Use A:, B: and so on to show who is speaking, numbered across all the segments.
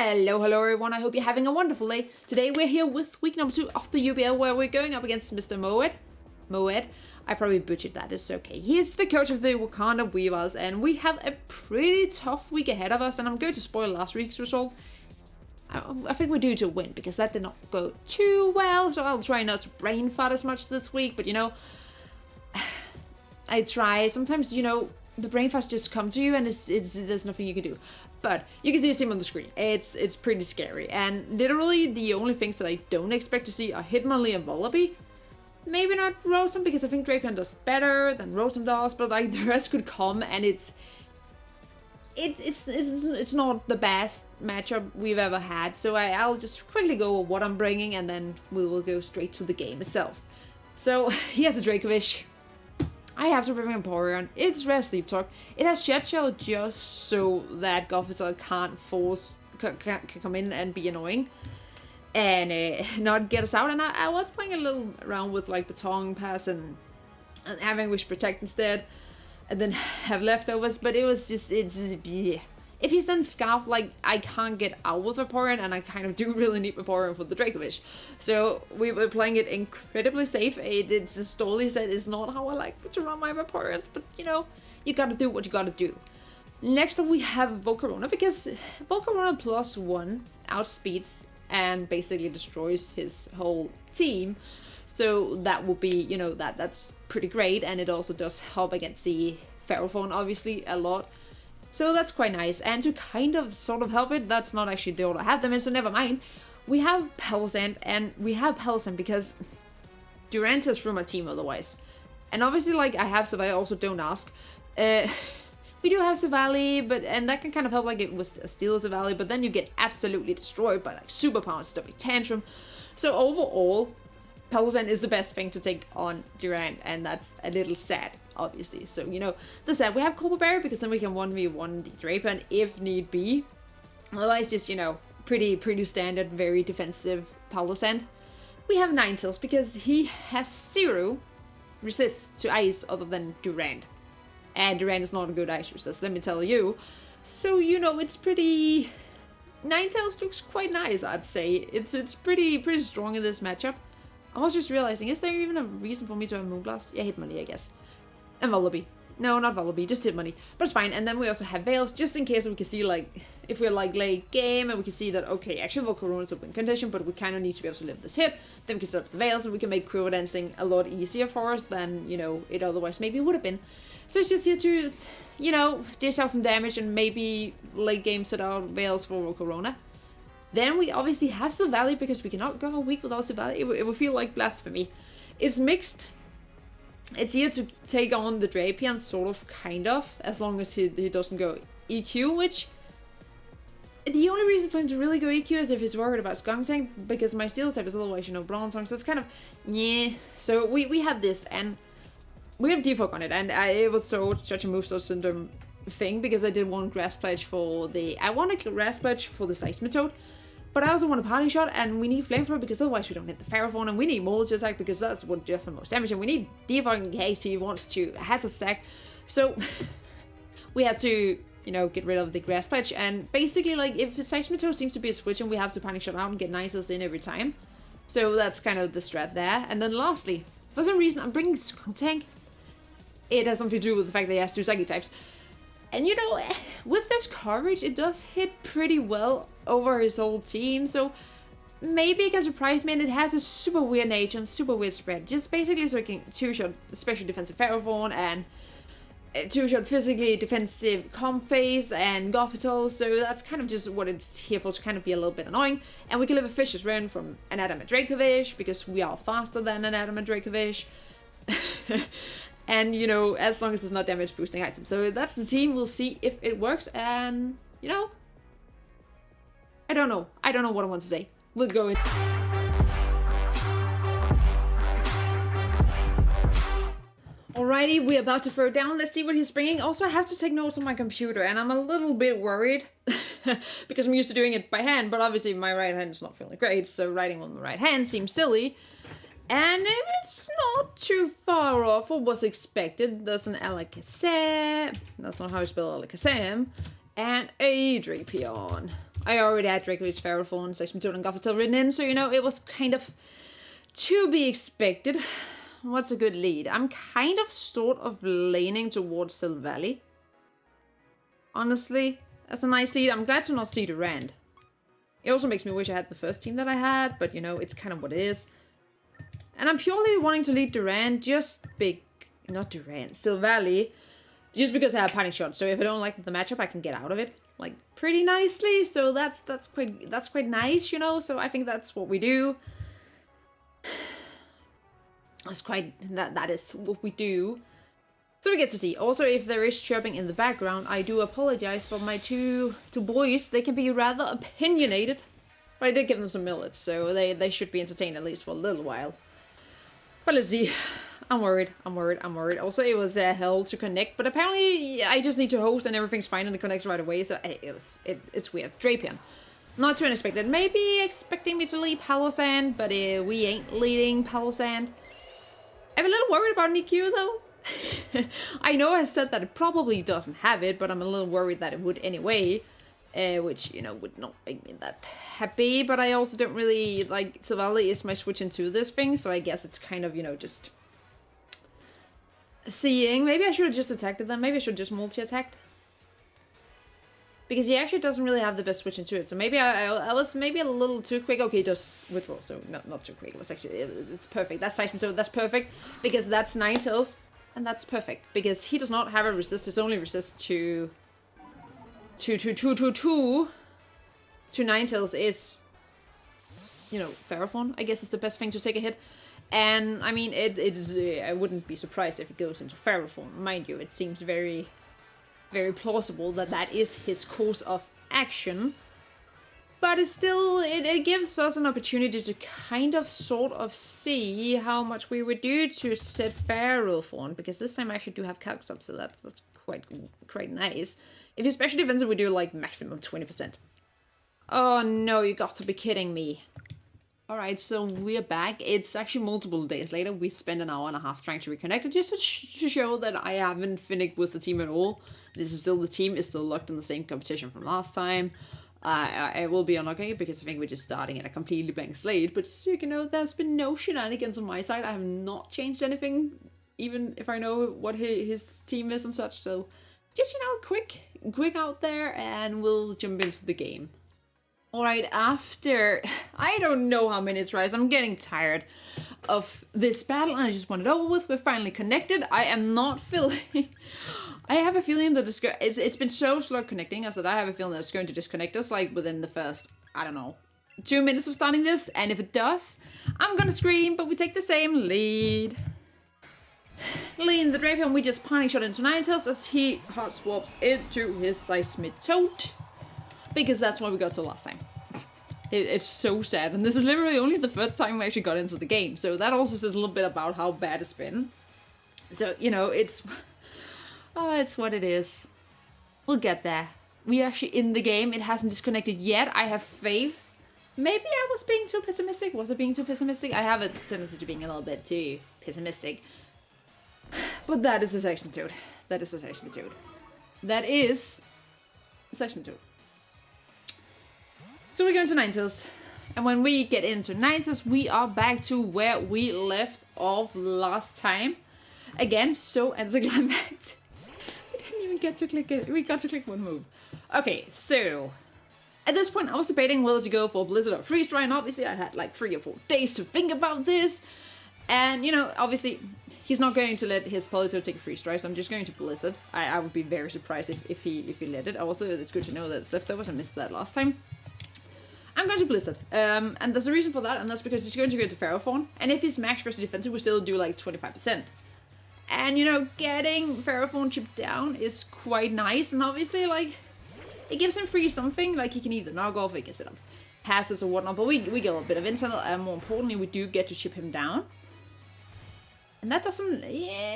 A: Hello everyone, I hope you're having a wonderful day. Today we're here with week number 2 of the UBL where we're going up against Mr. Moet. I probably butchered that, it's okay. He's the coach of the Wakanda Weaviles and we have a pretty tough week ahead of us, and I'm going to spoil last week's result. I think we're due to win because that did not go too well, so I'll try not to brain fart as much this week, but you know, I try. Sometimes, you know, the brain farts just come to you and there's nothing you can do. But you can see his team on the screen. It's pretty scary. And literally the only things that I don't expect to see are Hitmonlee and Wallaby. Maybe not Rotom because I think Drapion does better than Rotom does, but like the rest could come, and it's not the best matchup we've ever had. So I'll just quickly go with what I'm bringing and then we will go straight to the game itself. So he has a Dracovish. I have to bring in Vaporeon. It's Rare Sleep Talk. It has Shed Shell just so that Gothitelle can't come in and be annoying and not get us out. And I was playing a little around with like Baton Pass and having Wish Protect instead, and then have leftovers. But it was just yeah. If he's done Scarf, like, I can't get out with Vaporeon, and I kind of do really need Vaporeon for the Dracovish. So we were playing it incredibly safe. It's a Stoli set is not how I like to run my Vaporeons, but you know, you gotta do what you gotta do. Next up we have Volcarona, because Volcarona +1 outspeeds and basically destroys his whole team. So that would be, you know, that's pretty great, and it also does help against the Ferrophone obviously a lot. So that's quite nice, and to kind of sort of help it, that's not actually the order I have them in, so never mind. We have Palossand, and we have Palossand because Durant is from my team otherwise. And obviously, like, I have Savali, I also don't ask. We do have Savali, and that can kind of help, like, it was a Steel Savali, but then you get absolutely destroyed by, like, Superpower and Stubby Tantrum. So overall, Palossand is the best thing to take on Durant, and that's a little sad, obviously. So, you know, the sad, we have Copa Berry because then we can 1v1 the Drapion if need be. Otherwise, just, you know, pretty standard, very defensive Palossand. We have Ninetales because he has 0 resists to ice other than Durant. And Durant is not a good ice resist, let me tell you. So, you know, it's pretty... Ninetales looks quite nice, I'd say. It's pretty strong in this matchup. I was just realizing, is there even a reason for me to have Moonblast? Yeah, Hitmonlee, I guess. And Wallaby. No, not Wallaby, just Hitmonlee. But it's fine. And then we also have Veils, just in case we can see, like, if we're, like, late game and we can see that, okay, actually Volcarona is a win condition, but we kind of need to be able to live this hit. Then we can start the Veils and we can make Quiver Dancing a lot easier for us than, you know, it otherwise maybe would have been. So it's just here to, you know, dish out some damage and maybe late game set out Veils for Volcarona. Then we obviously have Silvally because we cannot go a week without Silvally. It would feel like blasphemy. It's mixed. It's here to take on the Drapion, sort of, kind of, as long as he doesn't go EQ, which... The only reason for him to really go EQ is if he's worried about Skunk Tank, because my Steel type is otherwise, you know, Bronzong, so it's kind of... Yeah. So we have this, and we have Defog on it, and it was such a Moveset Syndrome thing, because I did one Grass Pledge for the... I want a Grass Pledge for the Seismitoad, but I also want a Party Shot, and we need Flamethrower because otherwise we don't hit the Ferrophone, and we need Multi Attack because that's what does the most damage, and we need Defog in case he wants to has a stack. So we have to, you know, get rid of the Grass Pledge, and basically, like, if the Seismitoad seems to be a switch, and we have to Panic Shot out and get Nisos in every time. So that's kind of the strat there. And then lastly, for some reason, I'm bringing Skunk Tank. It has something to do with the fact that he has 2 Psychic types. And you know, with this coverage, it does hit pretty well over his whole team, so maybe it can surprise me, and it has a super weird nature and super weird spread. Just basically so it can 2-shot special defensive Ferrophone and 2-shot physically defensive Comphase and Gothitelle, so that's kind of just what it's here for, to kind of be a little bit annoying. And we can live a Vicious Run from an Adamant Dracovish, because we are faster than an Adamant Dracovish. And, you know, as long as it's not damage boosting items. So that's the team. We'll see if it works. And, you know, I don't know. I don't know what I want to say. We'll go in. Alrighty, we're about to throw down. Let's see what he's bringing. Also, I have to take notes on my computer, and I'm a little bit worried because I'm used to doing it by hand, but obviously my right hand is not feeling great, so writing with my right hand seems silly. And it's not too far off what was expected. There's an Alakazam, that's not how you spell Alakazam, and a Drapion. I already had Dracovic, Ferrophone, Seismitoad, and Gothitelle written in, so, you know, it was kind of to be expected. What's a good lead? I'm kind of sort of leaning towards Silvally. Honestly, that's a nice lead. I'm glad to not see Durand. It also makes me wish I had the first team that I had, but, you know, it's kind of what it is. And I'm purely wanting to lead Durand, Silvally, just because I have Panic Shot. So if I don't like the matchup, I can get out of it, like, pretty nicely. So that's quite nice, you know. So I think that's what we do. That is what we do. So we get to see. Also, if there is chirping in the background, I do apologize, but my two boys, they can be rather opinionated. But I did give them some millets, so they should be entertained at least for a little while. But let's see. I'm worried. Also, it was hell to connect, but apparently I just need to host and everything's fine and it connects right away, so it's weird. Drapion. Not too unexpected. Maybe expecting me to lead Palossand, but we ain't leading Palossand. I'm a little worried about NIQ though. I know I said that it probably doesn't have it, but I'm a little worried that it would anyway. Which, you know, would not make me that happy, but I also don't really, like, Silvally is my switch into this thing, so I guess it's kind of, you know, just seeing. Maybe I should have just attacked it then. Maybe I should have just multi-attacked. Because he actually doesn't really have the best switch into it, so maybe I was maybe a little too quick. Okay, he does withdraw, so not too quick. It was actually, it's perfect. That's Seismitoad, so that's perfect, because that's Ninetales, and that's perfect, because he does not have a resist. It's only resist to Ninetales is, you know, Ferrophone, I guess is the best thing to take a hit. And, I mean, it is, I wouldn't be surprised if it goes into Ferrophone. Mind you, it seems very, very plausible that that is his course of action. But it's still, it gives us an opportunity to kind of sort of see how much we would do to set Ferrophone. Because this time I actually do have calcs up, so that's quite nice. If you're special defensive, we do like maximum 20%. Oh no, you got to be kidding me. Alright, so we're back. It's actually multiple days later. We spent an hour and a half trying to reconnect it just to show that I haven't finished with the team at all. This is still, the team is still locked in the same competition from last time. I will be unlocking it because I think we're just starting at a completely blank slate. But just so you know, there's been no shenanigans on my side. I have not changed anything, even if I know what his team is and such. So just, you know, quick out there, and we'll jump into the game. Alright, after, I don't know how many tries, I'm getting tired of this battle, and I just want it over with. We're finally connected. I am not feeling, I have a feeling that it's been so slow connecting us that I have a feeling that it's going to disconnect us, like, within the first, I don't know, 2 minutes of starting this, and if it does, I'm gonna scream, but we take the same lead. Leading the Drapion, we just Panic Shot into Ninetales as he hot swaps into his Seismitoad. Because that's what we got to last time. It's so sad, and this is literally only the first time we actually got into the game, so that also says a little bit about how bad it's been. So, you know, it's what it is. We'll get there. We're actually in the game. It hasn't disconnected yet. I have faith. Maybe I was being too pessimistic. Was I being too pessimistic? I have a tendency to being a little bit too pessimistic. But that is a Seismitoad. That is a Seismitoad. That is a Seismitoad. So we're going to Ninetales, and when we get into Ninetales, we are back to where we left off last time. Again, so anticlimactic. We didn't even get to click it. We got to click one move. Okay, so at this point, I was debating whether to go for Blizzard or Freeze Dry, and obviously I had like 3 or 4 days to think about this. And, you know, obviously, he's not going to let his Politoed take a Freeze Dry, so I'm just going to Blizzard. I would be very surprised if he let it. Also, it's good to know that it's leftovers. I missed that last time. I'm going to Blizzard, and there's a reason for that, and that's because he's going to go to Ferrophone, and if he's max special defensive, we still do like 25%. And, you know, getting Ferrophone chipped down is quite nice, and obviously, like, it gives him free something, like he can either knock off, or he can set up passes or whatnot, but we get a little bit of internal, and more importantly, we do get to chip him down. And that doesn't, yeah,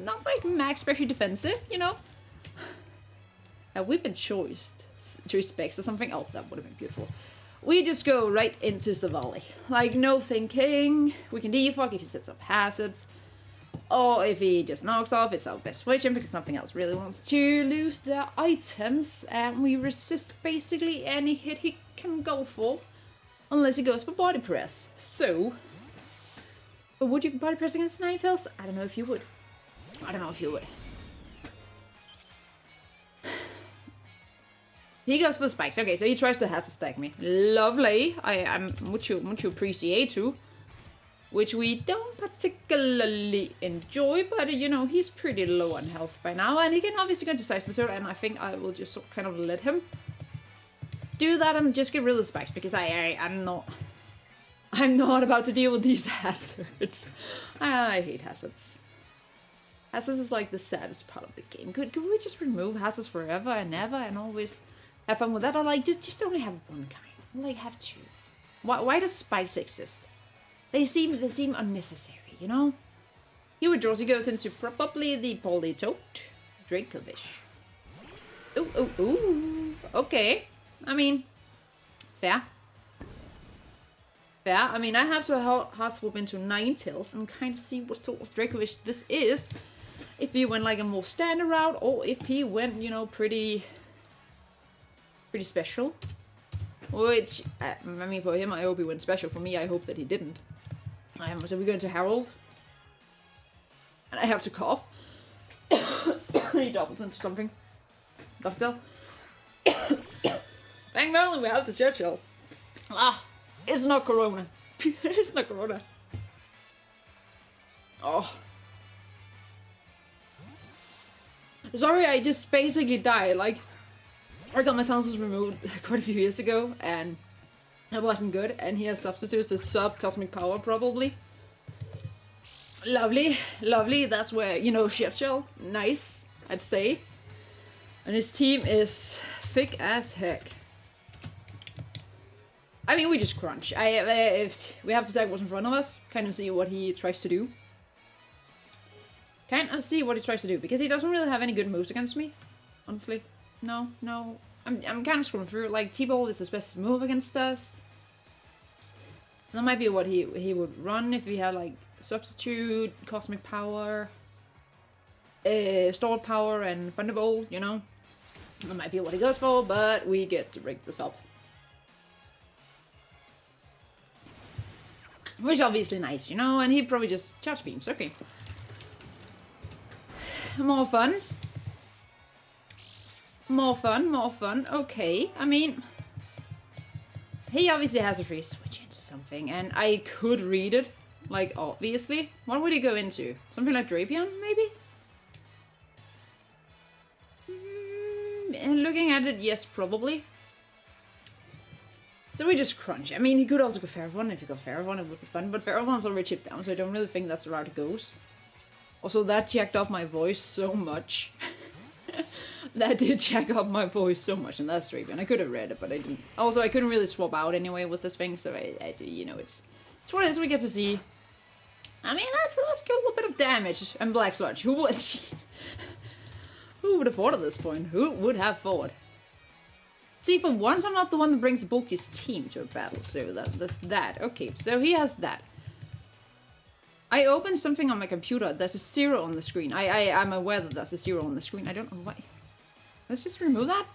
A: not like max special defensive, you know? We've been choice specs or something. Oh, that would have been beautiful. We just go right into Silvally. Like, no thinking. We can defog if he sets up hazards. Or if he just knocks off, it's our best switch in because nothing else really wants to lose their items. And we resist basically any hit he can go for. Unless he goes for body press. So... But would you body press against Ninetales? I don't know if you would. I don't know if you would. He goes for the spikes. Okay, so he tries to hazard stack me. Lovely. I'm mucho appreciate too. Which we don't particularly enjoy, but you know, he's pretty low on health by now. And he can obviously go to Seismitoad, and I think I will just kind of let him do that and just get rid of the spikes, because I'm not about to deal with these hazards. I hate hazards. Hazards is like the saddest part of the game. Could we just remove hazards forever and ever and always have fun with that? Or like just only have one kind. Like have two. Why does spikes exist? They seem unnecessary, you know? He withdraws, he goes into probably the Politoad Dracovish. Ooh. Okay. I mean, fair. Fair. I mean, I have to hard swap into Ninetales and kind of see what sort of Dracovish this is. If he went like a more standard route, or if he went, you know, pretty special. Which, I mean, for him, I hope he went special. For me, I hope that he didn't. So we're going to Harold. And I have to cough. He doubles into something. Cough still. Thank Merlin, we have the Churchill. It's not Corona. It's not Corona. Oh. Sorry, I just basically died. Like, I got my tonsils removed quite a few years ago, and that wasn't good. And he has substitutes as sub-cosmic power, probably. Lovely. That's where, you know, Churchill. Nice, I'd say. And his team is thick as heck. I mean, we just crunch. If we have to take what's in front of us, kind of see what he tries to do. Kind of see what he tries to do, because he doesn't really have any good moves against me. Honestly, no. I'm kind of scrolling through. Like T-Ball is his best move against us. That might be what he would run if he had like substitute, cosmic power, stored power, and thunderbolt. You know, that might be what he goes for. But we get to break this up. Which is obviously nice, you know, and he probably just charge beams, okay. More fun, okay. I mean, he obviously has a free switch into something, and I could read it, like, obviously. What would he go into? Something like Drapion, maybe? And looking at it, yes, probably. So we just crunch. I mean, he could also go Ferrothorn. If he got Ferrothorn, it would be fun. But Ferrothorn's already chipped down, so I don't really think that's the route it goes. Also, that jacked up my voice so much. That did jack up my voice so much in that stream. And I could have read it, but I didn't. Also, I couldn't really swap out anyway with this thing, so I you know, it's what it is we get to see. I mean, that's a good little bit of damage. And Black Sludge. Who would have thought at this point? Who would have thought? See, for once, I'm not the one that brings the bulkiest team to a battle, so that's that. Okay, so he has that. I opened something on my computer. There's a 0 on the screen. I'm aware that there's a 0 on the screen. I don't know why. Let's just remove that.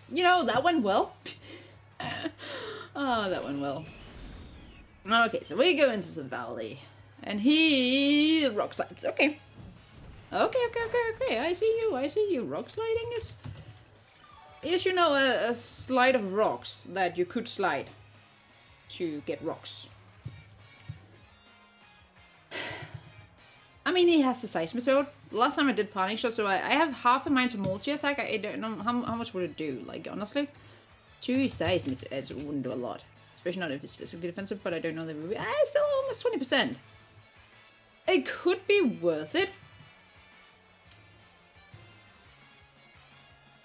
A: You know, that went well. Oh, that went well. Okay, so we go into the valley. And he rock slides. Okay. Okay. I see you. Rock sliding is, you know, a slide of rocks that you could slide to get rocks. I mean, he has the Seismitoad. Last time I did Panic Shot, so I have half a mind to multi-attack. I don't know how much would it do, like, honestly. 2 Seismitoads wouldn't do a lot. Especially not if it's physically defensive, but I don't know that would be. Still almost 20%. It could be worth it.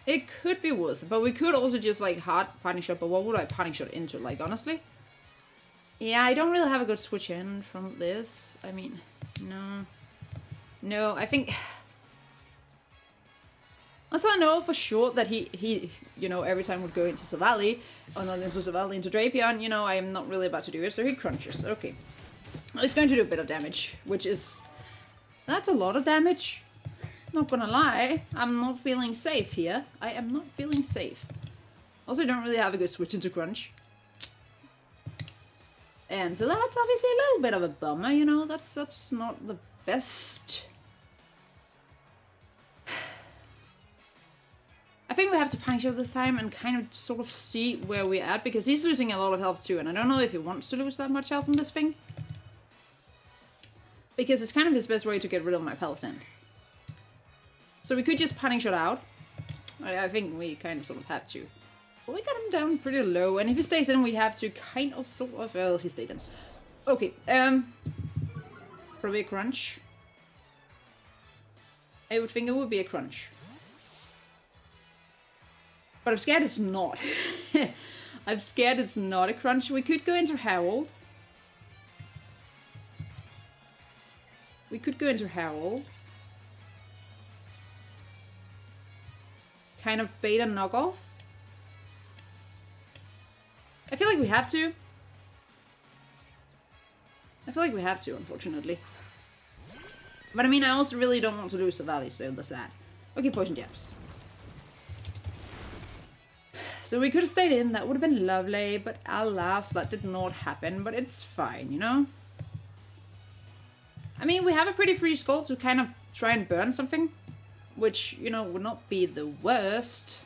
A: It could be worth it, but we could also just, like, hard Panic Shot, but what would I Panic Shot into, like, honestly? Yeah, I don't really have a good switch in from this. I mean, no, I think... Once I know for sure that he, you know, every time would go into Savali, or not into Savali, into Drapion, you know, I am not really about to do it, so he crunches, okay. It's going to do a bit of damage, which is... That's a lot of damage. Not gonna lie, I'm not feeling safe here. I am not feeling safe. Also, I don't really have a good switch into Crunch. And so that's obviously a little bit of a bummer, you know, that's not the best. I think we have to puncture this time and kind of sort of see where we're at, because he's losing a lot of health too, and I don't know if he wants to lose that much health on this thing. Because it's kind of his best way to get rid of my Pal Sand. So we could just punning shot out. I think we kind of sort of have to. But we got him down pretty low, and if he stays in, we have to kind of sort of... Well, he stayed in. Okay, probably a Crunch. I would think it would be a Crunch. But I'm scared it's not. I'm scared it's not a Crunch. We could go into Herald. We could go into Herald. Kind of bait and knock off. I feel like we have to. I feel like we have to, unfortunately. But I mean, I also really don't want to lose the valley, so that's that. Okay, poison jabs. So we could have stayed in, that would have been lovely, but alas, that did not happen, but it's fine, you know? I mean, we have a pretty free skull to kind of try and burn something, which, you know, would not be the worst.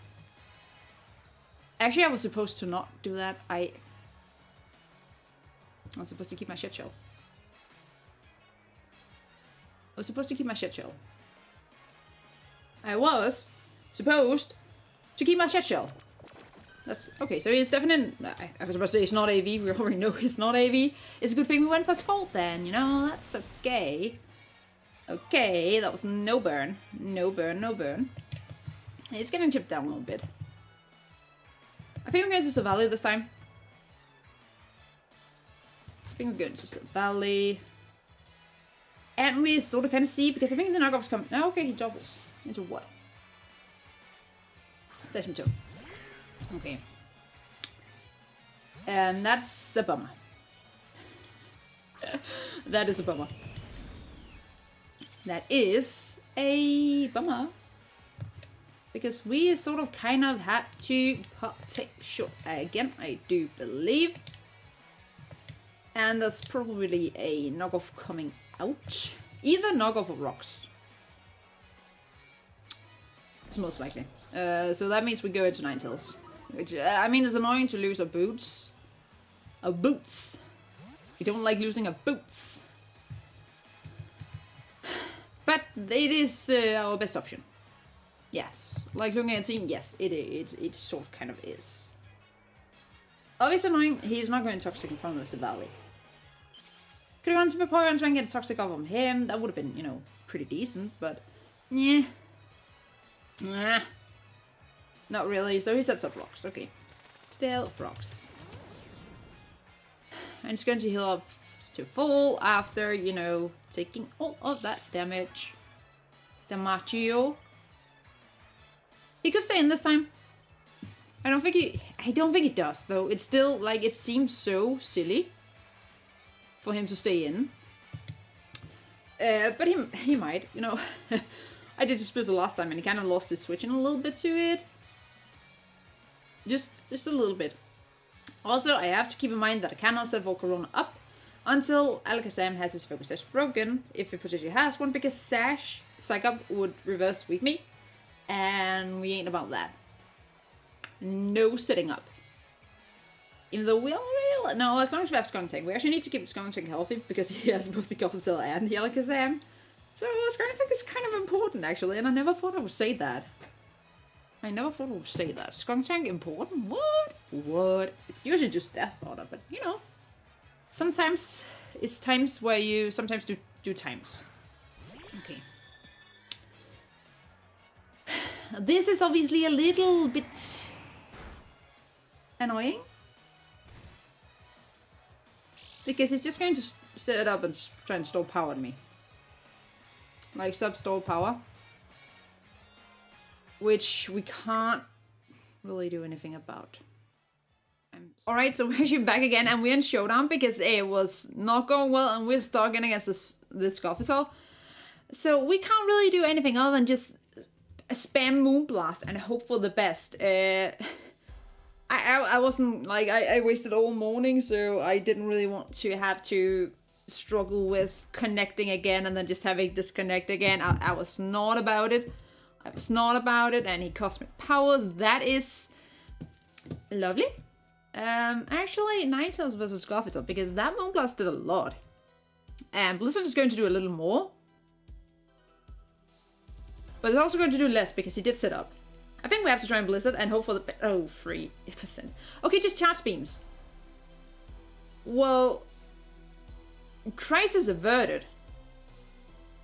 A: Actually, I was supposed to not do that. I was supposed to keep my shit shell. I was supposed to keep my shit shell. I was supposed to keep my shit shell. That's okay, so he's definitely... I was about to say it's not AV, we already know it's not AV. It's a good thing we went for Scald then, you know, that's okay. Okay, that was no burn. No burn, no burn. It's getting chipped down a little bit. I think we're going to Savali this time. I think we're going to Savali. And we sort of kind of see, because I think the knockoffs come... Oh, okay, he doubles. Into what? Session 2. Okay. And that's a bummer. That is a bummer. That is a bummer. Because we sort of kind of had to take shot again, I do believe. And there's probably a knockoff coming out. Either knockoff or rocks. It's most likely. So that means we go into Ninetales. Which, I mean, it's annoying to lose our boots. Our boots. We don't like losing our boots. But it is our best option. Yes. Like looking at a team, yes, it sort of kind of is. Obviously annoying, he's not going toxic in front of the Valley. Could have gone to Vaporeon and try and get toxic off on him. That would have been, you know, pretty decent, but yeah. Nah. Not really, so he sets up rocks, okay. Still rocks. And he's going to heal up to full after, you know, taking all of that damage. Damagio. He could stay in this time. I don't think he does though. It's still like it seems so silly for him to stay in. But he might, you know. I did just the last time and he kind of lost his switch in a little bit to it. Just a little bit. Also, I have to keep in mind that I cannot set Volcarona up until Alakazam has his Focus Sash broken, if it potentially has one, because Sash Psych Up would reverse Weak Me, and we ain't about that. No setting up. Even though we already... No, as long as we have Skunk Tank. We actually need to keep Skunk Tank healthy, because he has both the Gothitelle and the Alakazam. So Skunk Tank is kind of important, actually, and I never thought I would say that. Skunk Tank important? What? What? It's usually just Death Order, but you know. Sometimes it's times where you sometimes do times. Okay. This is obviously a little bit annoying. Because he's just going to set it up and try and store power on me. Like sub-store power. Which we can't really do anything about. Alright, so we're actually back again, and we're in Showdown because it was not going well, and we're stuck in against this Scoffisol. So we can't really do anything other than just spam Moonblast and hope for the best. I wasn't, like, I wasted all morning, so I didn't really want to have to struggle with connecting again and then just having disconnect again. I was not about it. I was not about it, and he Cosmic Powers. That is lovely. Actually, Ninetales versus Scoffisol, because that Moonblast did a lot. And Blizzard is going to do a little more. But it's also going to do less because he did set up. I think we have to try and Blizzard and hope for the... Oh, 3%. Okay, just charge beams. Well... Crisis averted.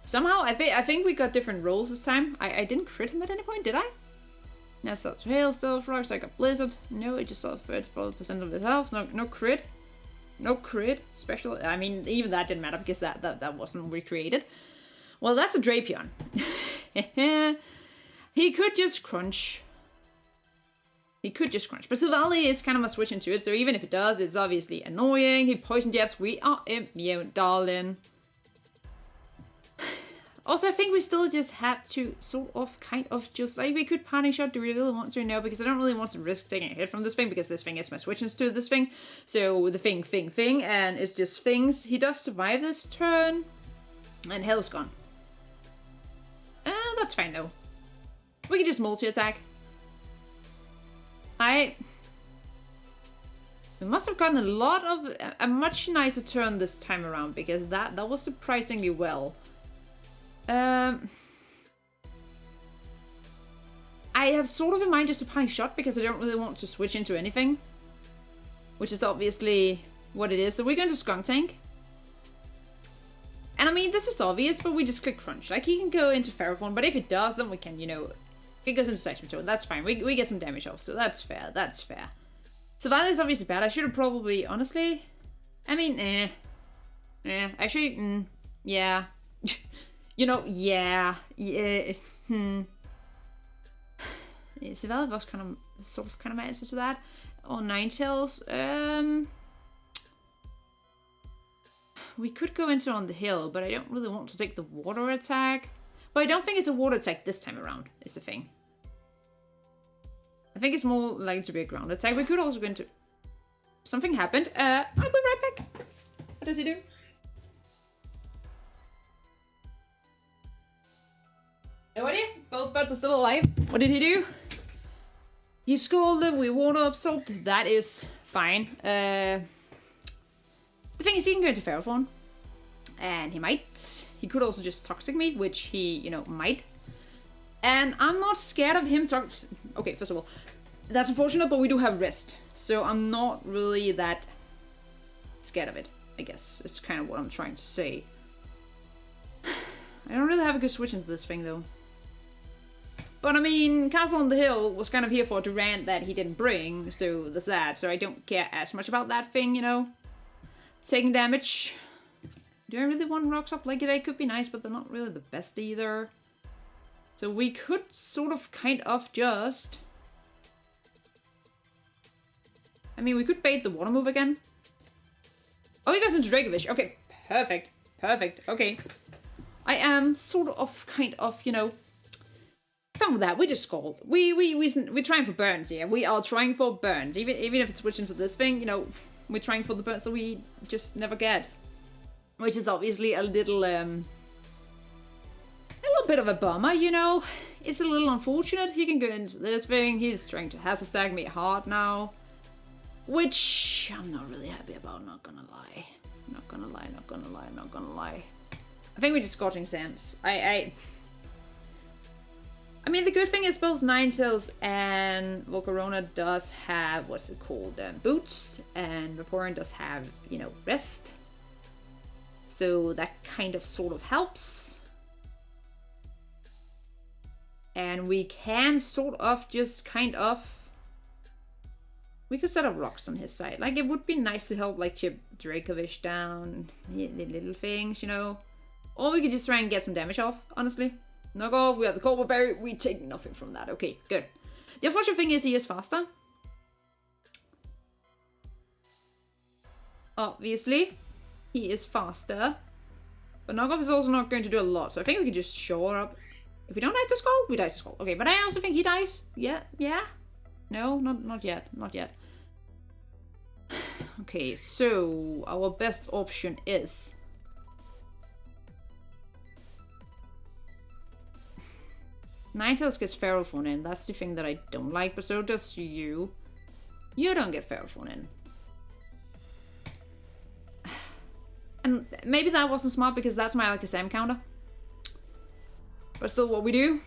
A: Somehow, I think we got different rolls this time. I didn't crit him at any point, did I? Now start to hail, still frogs, I got Blizzard. No, it just started 34% of his health. No crit. No crit. Special. I mean, even that didn't matter because that wasn't recreated. Well, that's a Drapion. He could just crunch. He could just crunch. But Silvally is kind of a switch into it, so even if it does, it's obviously annoying. He poisoned Jeffs. We are immune, darling. Also, I think we still just have to sort of, kind of just, like, we could Parting Shot. Do we really want to? No, because I don't really want to risk taking a hit from this thing, because this thing is my switch to this thing. So, the thing, and it's just things. He does survive this turn, and Hell's gone. That's fine, though. We can just multi-attack. We must have gotten a much nicer turn this time around, because that was surprisingly well. I have sort of in mind just a Parting Shot because I don't really want to switch into anything. Which is obviously what it is. So we're going to Skunk Tank. And I mean, this is obvious, but we just click Crunch. Like, he can go into Ferrophone, but if it does, then we can, you know... It goes into Seismitoad, that's fine. We get some damage off, so that's fair, that's fair. Survival is obviously bad. I should have probably, honestly... I mean, actually, yeah. You know, yeah. Yeah, Survival was kind of my answer to that. Or Ninetales, we could go into on the hill, but I don't really want to take the water attack. But I don't think it's a water attack this time around, is the thing. I think it's more likely to be a ground attack. We could also go into... Something happened. I'll be right back. What does he do? No idea. Both birds are still alive. What did he do? He scolded, we water absorbed. That is fine. The thing is, he can go into Ferrophone. And he might. He could also just Toxic me, which he, you know, might. And I'm not scared of him Okay, first of all, that's unfortunate, but we do have Rest. So I'm not really that scared of it, I guess. Is kind of what I'm trying to say. I don't really have a good switch into this thing, though. But I mean, Castle on the Hill was kind of here for a Durant that he didn't bring, so there's that. So I don't care as much about that thing, you know. Taking damage. Do I really want Rocks Up? Like, they could be nice, but they're not really the best either. So we could sort of, kind of just... I mean, we could bait the water move again. Oh, he goes into Dracovish. Okay, perfect. Perfect, okay. I am sort of, kind of, you know... Fun with that, we just scold. We're trying for burns here. We are trying for burns. Even if it's switching to this thing, you know, we're trying for the burns that we just never get. Which is obviously a little bit of a bummer, you know. It's a little unfortunate. He can go into this thing. He's trying to has to stag me hard now. Which I'm not really happy about, not gonna lie. Not gonna lie, not gonna lie, not gonna lie. I think we're just Scorching Sands. I mean, the good thing is both Ninetales and Volcarona does have, what's it called, boots, and Vaporeon does have, you know, Rest. So that kind of sort of helps. And we can sort of just kind of... We could set up rocks on his side. Like, it would be nice to help, like, chip Dracovish down, the little things, you know. Or we could just try and get some damage off, honestly. Knock off, we have the Cobalt Berry, we take nothing from that. Okay, good. The unfortunate thing is he is faster. Obviously, he is faster. But Knockoff is also not going to do a lot, so I think we can just shore up. If we don't dice the skull, we dice the skull. Okay, but I also think he dies. Yeah? No, not yet. Not yet. Okay, so our best option is... Ninetales gets Ferrophone in. That's the thing that I don't like, but so does you. You don't get Ferrophone in. And maybe that wasn't smart because that's my Alakazam counter. But still what we do.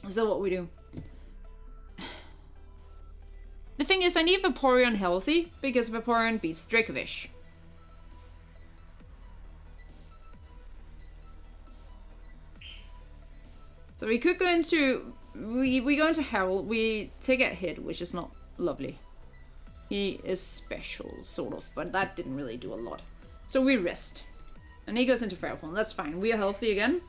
A: Still what we do. The thing is, I need Vaporeon healthy because Vaporeon beats Dracovish. So we could go into... We go into Harold. We take a hit, which is not lovely. He is special, sort of. But that didn't really do a lot. So we rest. And he goes into Ferrophone. That's fine. We are healthy again.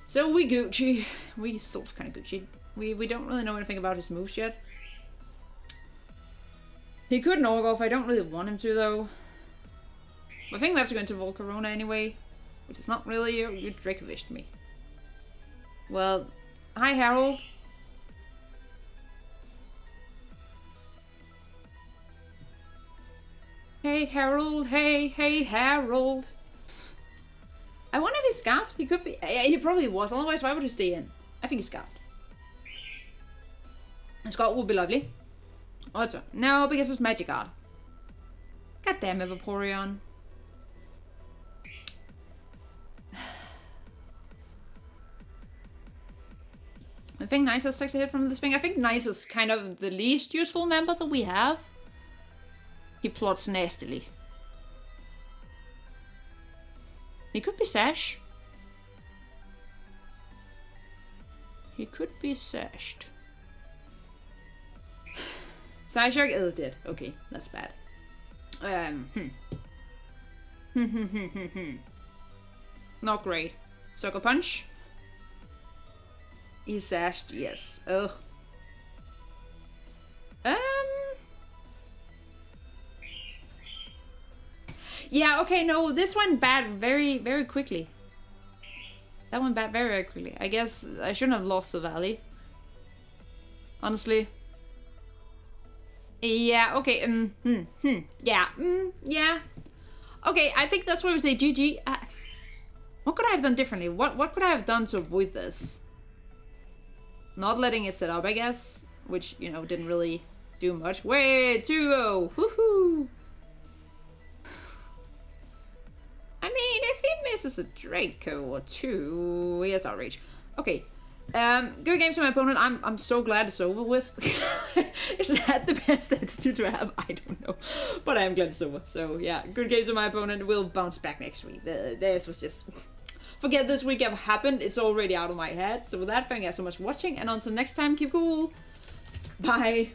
A: So we Gucci. We sort of kind of Gucci. We don't really know anything about his moves yet. He could Norgoff. I don't really want him to, though. I think we have to go into Volcarona anyway. Which is not really... You Dracovished me. Well, hi Harold. Hey Harold, hey Harold. I wonder if he's scarfed. He could be. He probably was. Otherwise, why would he stay in? I think he's scarfed. A Scott would be lovely. Also, no, because it's Magikarp. God damn it, Vaporeon. I think Nisus takes a hit from this thing. I think Nice is kind of the least useful member that we have. He plots nastily. He could be Sash. He could be Sashed. Psyshock? Oh, dead. Okay, that's bad. Not great. Sucker Punch. He's sashed, yes. Ugh. Yeah, okay, no, this went bad very, very quickly. That went bad very, very quickly. I guess I shouldn't have lost the valley. Honestly. Yeah, okay, yeah. Okay, I think that's where we say GG. What could I have done differently? What could I have done to avoid this? Not letting it set up, I guess. Which, you know, didn't really do much. Wait, 2-0. Woohoo! I mean, if he misses a Draco or two, he has Outrage. Okay. Good game to my opponent. I'm so glad it's over with. Is that the best attitude to have? I don't know. But I am glad it's over. So, yeah. Good game to my opponent. We'll bounce back next week. This was just... Forget this week ever happened. It's already out of my head. So with that, thank you guys so much for watching. And until next time, keep cool. Bye.